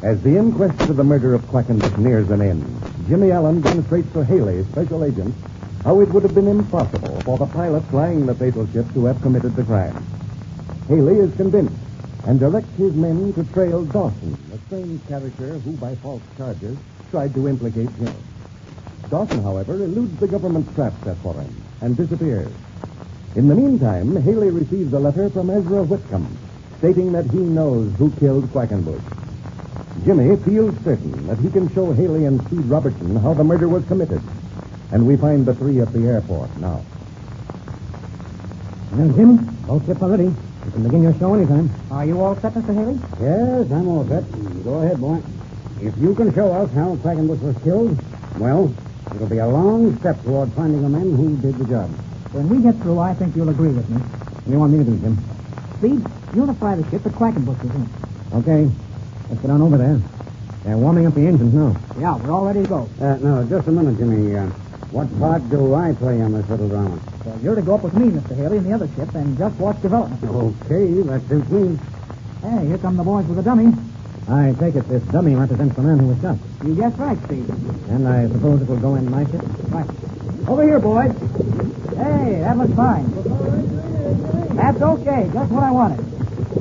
As the inquest into the murder of Quackenbush nears an end, Jimmy Allen demonstrates to Haley, special agent, how it would have been impossible for the pilot flying the fatal ship to have committed the crime. Haley is convinced and directs his men to trail Dawson, a strange character who, by false charges, tried to implicate Jimmy. Dawson, however, eludes the government trap set for him and disappears. In the meantime, Haley receives a letter from Ezra Whitcomb stating that he knows who killed Quackenbush. Jimmy feels certain that he can show Haley and Speed Robertson how the murder was committed. And we find the three at the airport now. Well, Jim, both ships are ready. You can begin your show anytime. Are you all set, Mr. Haley? Yes, I'm all set. Go ahead, boy. If you can show us how Quackenbush was killed, well, it'll be a long step toward finding the men who did the job. When we get through, I think you'll agree with me. What do you want me to do, Jim? Speed, you're to fly the ship that Quackenbush is in. Okay. Let's get on over there. They're warming up the engines now. Yeah, we're all ready to go. No, just a minute, Jimmy. What part do I play on this little drama? Well, you're to go up with me, Mr. Haley, in the other ship, and just watch development. Okay, that suits me. Hey, here come the boys with the dummy. I take it this dummy represents the man who was shot. You guessed right, Speed. And I suppose it will go in my ship? Right. Over here, boys. Hey, that looks fine. That's okay, just what I wanted.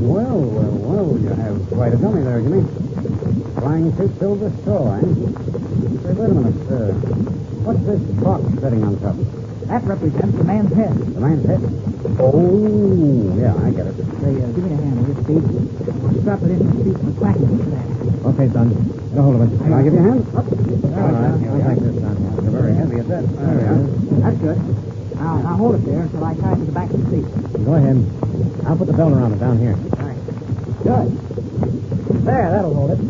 Well, you have quite a dummy there, Jimmy. Flying suit filled with straw, eh? Say, wait a minute. What's this box sitting on top? That represents the man's head. The man's head? Oh, yeah, I get it. Say, give me a hand, will you, Speed? I'll strap it in the seat from the Quackenbush bag. Okay, son. Get a hold of it. Can I give you a hand? Up. All right. I'll take this, son. You're very heavy at that. There we are. That's good. Now hold it there until I tie it to the back of the seat. Go ahead. I'll put the belt around it down here. Right. Good. There, that'll hold it.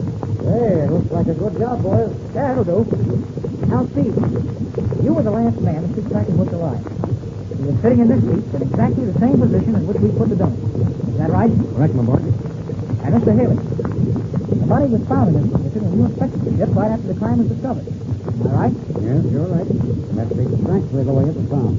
Hey, looks like a good job, boys. Yeah, it'll do. Now, Speed, you were the last man to see Quackenbush alive. He was sitting in this seat in exactly the same position in which we put the dummy. Is that right? Correct, my boy. And Mr. Haley, the body was found in this position when you inspected the ship right after the crime was discovered. Am I right? Yes, you're right. That's exactly the way it was found.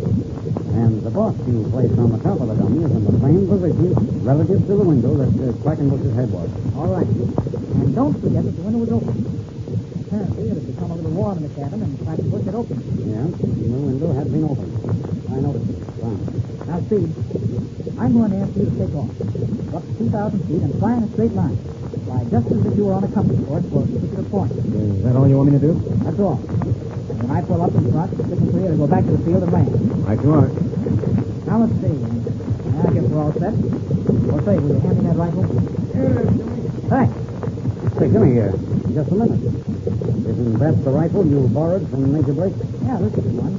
And the box you placed on the top of the dummy is in the same position relative to the window that Quackenbush's head was. All right. And don't forget that the window was open. Apparently, it had become a little warm in the cabin, and Quackenbush had opened it. Yeah, the window had been opened. I noticed it. Fine. Now, Speed, I'm going to ask you to take off. Go up to 2,000 feet and fly in a straight line. Fly just as if you were on a compass course for a particular point. Is that all you want me to do? That's all. And when I pull up in front, signal for you to go back to the field and land. Right you are. Now, let's see. I guess we're all set. Or say, will you hand me that rifle? Thanks. Say, Jimmy, just a minute. Isn't that the rifle you borrowed from Major Blake? Yeah, this is one.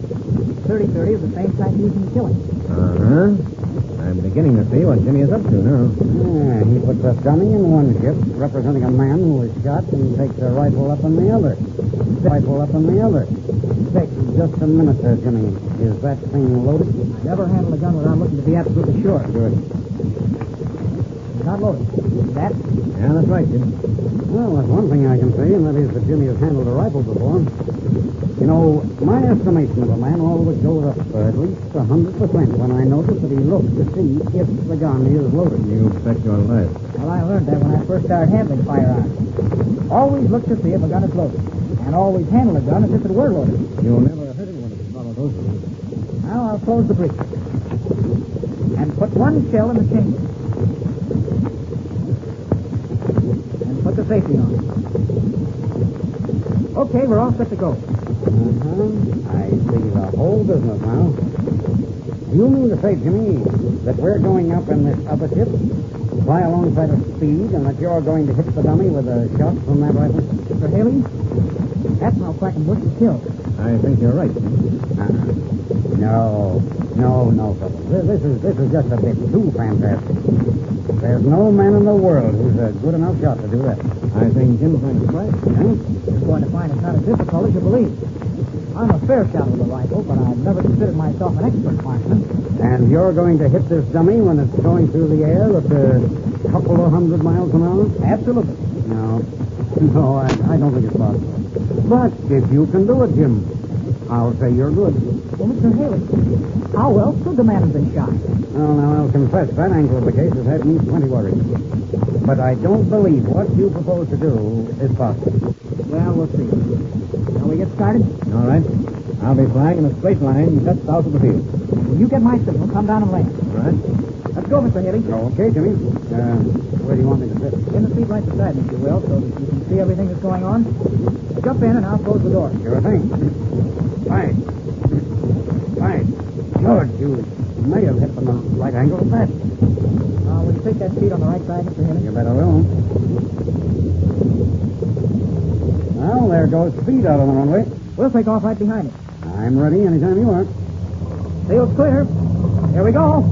30-30 is the same type used in the killing. Uh-huh. I'm beginning to see what Jimmy is up to now. Yeah, he puts a dummy in one ship, representing a man who was shot, and takes a rifle up in the other. Rifle up in the other. Say, just a minute there, Jimmy. Is that thing loaded? I never handle a gun without looking to be absolutely sure. Good. not loaded. See that? Yeah, that's right, Jim. Well, that's one thing I can say, and that is that Jimmy has handled a rifle before. You know, my estimation of a man always goes up at least 100% when I notice that he looks to see if the gun is loaded. You bet your life. Well, I learned that when I first started handling firearms. Always look to see if a gun is loaded. And always handle a gun as if it were loaded. You'll never hurt anyone if you follow those rules. Now I'll close the breech. And put one shell in the chamber. And put the safety on. Okay, we're all set to go. I see the whole business now. You mean to say, Jimmy, that we're going up in this other ship, fly alongside of Speed, and that you're going to hit the dummy with a shot from that rifle? Mr. Haley, that's how Quackenbush was killed. I think you're right. No, fellas. This is just a bit too fantastic. There's no man in the world who's a good enough shot to do that. I think Jim's going to try it. You're going to find it's not as difficult as you believe. I'm a fair shot with a rifle, but I've never considered myself an expert marksman. And you're going to hit this dummy when it's going through the air at a couple of 100 miles an hour? Absolutely. No, I don't think it's possible. But if you can do it, Jim, I'll say you're good. Well, Mr. Haley, how well could the man have been shot? Well, now, I'll confess, that angle of the case has had me plenty worried. But I don't believe what you propose to do is possible. Well, we'll see. Shall we get started? All right. I'll be flying in a straight line just south of the field. When you get my signal, come down and land. All right. Let's go, Mr. Haley. Okay, Jimmy. Where do you want me to sit? In the seat right beside me, if you will, so that you can see everything that's going on. Jump in, and I'll close the door. Sure thing. Fine. George, you may have hit from the right angle at that. Will you take that seat on the right side, Mr. Haley? You better will. Well, there goes Speed out on the runway. We'll take off right behind it. I'm ready anytime you are. Sail's clear. Here we go.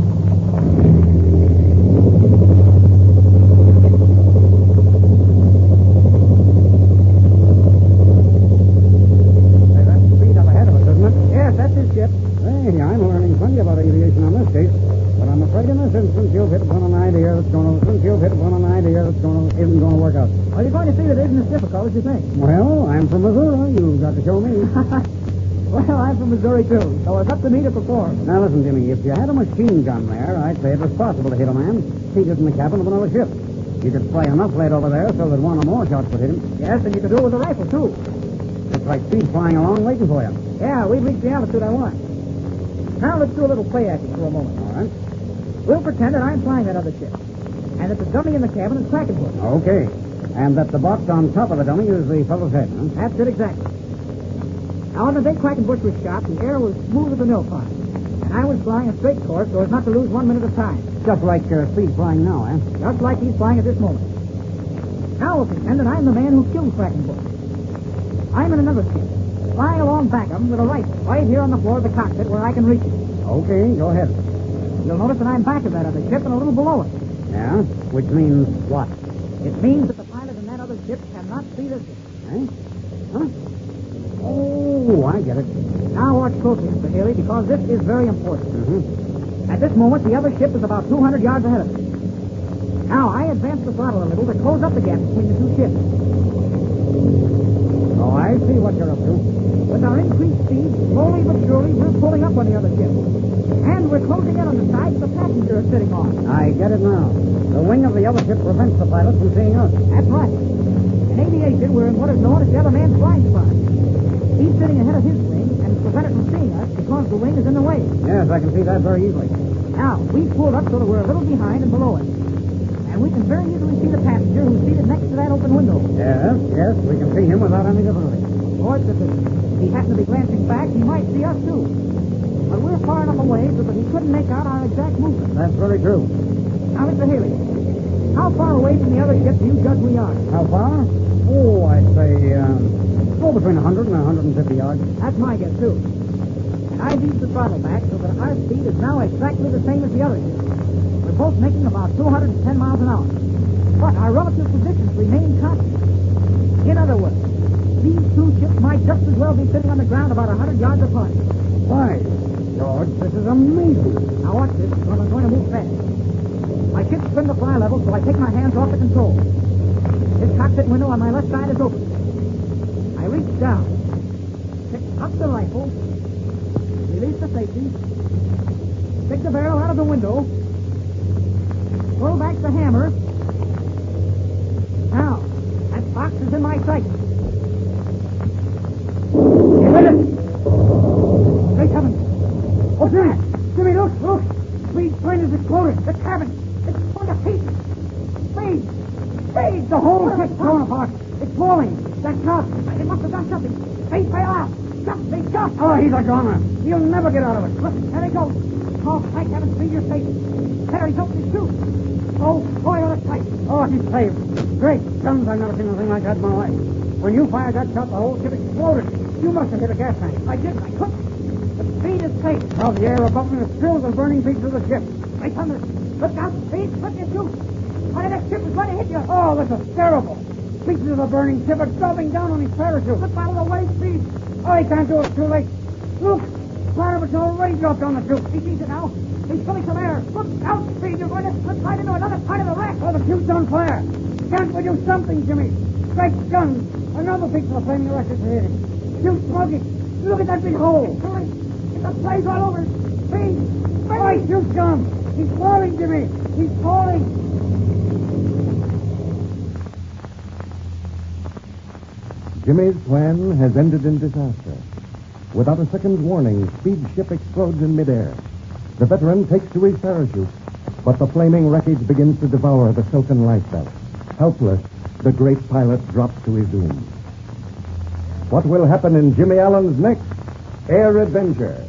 Hey, that's Speed up ahead of us, isn't it? Yes, that's his ship. Hey, I'm learning plenty about aviation on this case, but I'm afraid in this instance you've hit upon an idea that's isn't going to work out. Well, you're going to see that it isn't as difficult as you think. Well, I'm from Missouri. You've got to show me. Well, I'm from Missouri, too, so it's up to me to perform. Now, listen, Jimmy, if you had a machine gun there, I'd say it was possible to hit a man seated in the cabin of another ship. You could spray enough lead over there so that one or more shots would hit him. Yes, and you could do it with a rifle, too. It's like Speed flying along waiting for you. Yeah, we've reached the altitude I want. Now let's do a little play acting for a moment. All right. We'll pretend that I'm flying that other ship, and that the dummy in the cabin is Quackenbush. Okay. And that the box on top of the dummy is the fellow's head, huh? That's it exactly. Now, on the day Quackenbush was shot, the air was smooth as a mill pond, and I was flying a straight course so as not to lose 1 minute of time. Just like Speed flying now, eh? Just like he's flying at this moment. Now we'll pretend that I'm the man who killed Quackenbush. I'm in another ship, flying along back of him with a rifle right here on the floor of the cockpit where I can reach it. Okay, go ahead. You'll notice that I'm back of that other ship and a little below it. Yeah? Which means what? It means that the pilot in that other ship cannot see this ship. Eh? Huh? Oh, I get it. Now watch closely, Mr. Haley, because this is very important. Mm-hmm. At this moment, the other ship is about 200 yards ahead of us. Now, I advance the throttle a little to close up the gap between the two ships. Oh, I see what you're up to. With our increased speed, slowly but surely, we're pulling up on the other ship. And we're closing in on the side the passenger is sitting on. I get it now. The wing of the other ship prevents the pilot from seeing us. That's right. In aviation, we're in what is known as the other man's blind spot. He's sitting ahead of his wing and is prevented from seeing us because the wing is in the way. Yes, I can see that very easily. Now, we pulled up so that we're a little behind and below it. And we can very easily see the passenger who's seated next to that open window. Yes, we can see him without any difficulty. Of course, if he happened to be glancing back, he might see us, too. But we're far enough away so that he couldn't make out our exact movement. That's very true. Now, Mr. Haley, how far away from the other ship do you judge we are? How far? Oh, I'd say, between 100 and 150 yards. That's my guess, too. And I've eased the throttle back so that our speed is now exactly the same as the other ship. We're both making about 210 miles an hour. But our relative positions remain constant. In other words, these two ships might just as well be sitting on the ground about 100 yards apart. Why, George, this is amazing. Now watch this, because I'm going to move fast. My ship's trimmed to fly level, so I take my hands off the controls. This cockpit window on my left side is open. I reach down, pick up the rifle, release the safety, stick the barrel out of the window, pull back the hammer. Now, that box is in my sight. Get with it! Great heavens! Oh, Jimmy, look! Speed's plane is exploding. The cabin, it's going to pieces. Speed! The whole ship's torn apart. It's falling. That cop, it must have done something. Speed, bail out. Jump! Oh, he's a goner. He'll never get out of it. Look, there he goes. Oh, thank heaven, Speed, you're safe. There, he's opening his chute. Oh, boy, on a tight. Oh, he's saved. Great guns, I've never seen anything like that in my life. When you fired that shot, the whole ship exploded. You must have hit a gas tank. I didn't. I couldn't. The Speed is safe. Oh, the air above me is filled with burning pieces of the ship. Hey, thunder. Look out, Speed. Look at you. Why, that ship is going to hit you. Oh, this is terrible. Pieces of the burning ship are dropping down on his parachute. Look out of the way, Speed. Oh, he can't do it. Too late. Look. Fireman's already dropped on the chute. He sees it now. He's filling some air. Look out, Speed. You're going to slip right into another part of the wreck. Oh, the chute's on fire. Can't we do something, Jimmy? Great guns. Another piece of the flaming wreck is hitting. Chute smoking. Look at that big hole. It's a blaze all over. Speed. Oh, his chute's gone. He's falling, Jimmy. He's falling. Jimmy's plan has ended in disaster. Without a second's warning, Speed's ship explodes in midair. The veteran takes to his parachute, but the flaming wreckage begins to devour the silken lifebelt. Helpless, the great pilot drops to his doom. What will happen in Jimmy Allen's next air adventure?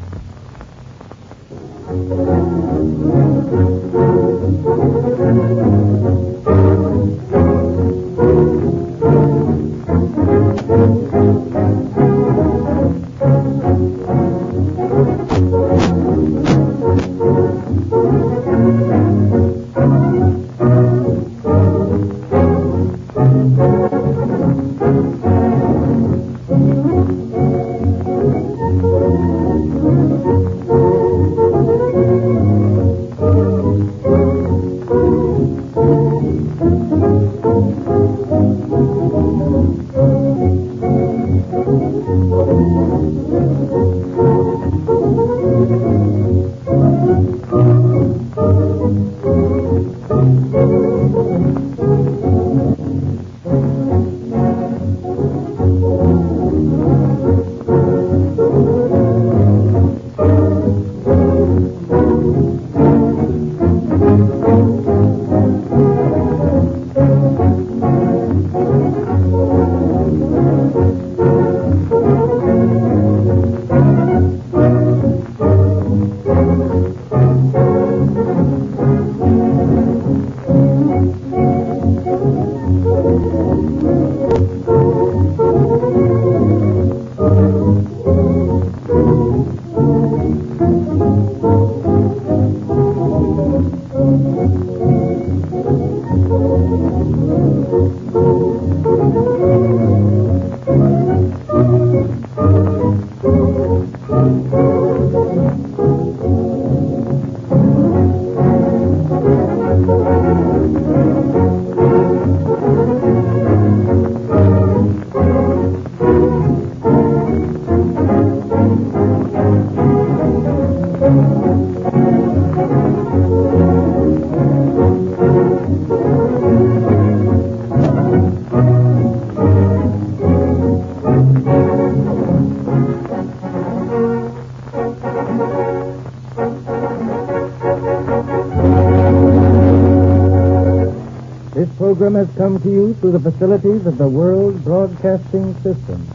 This program has come to you through the facilities of the World Broadcasting System.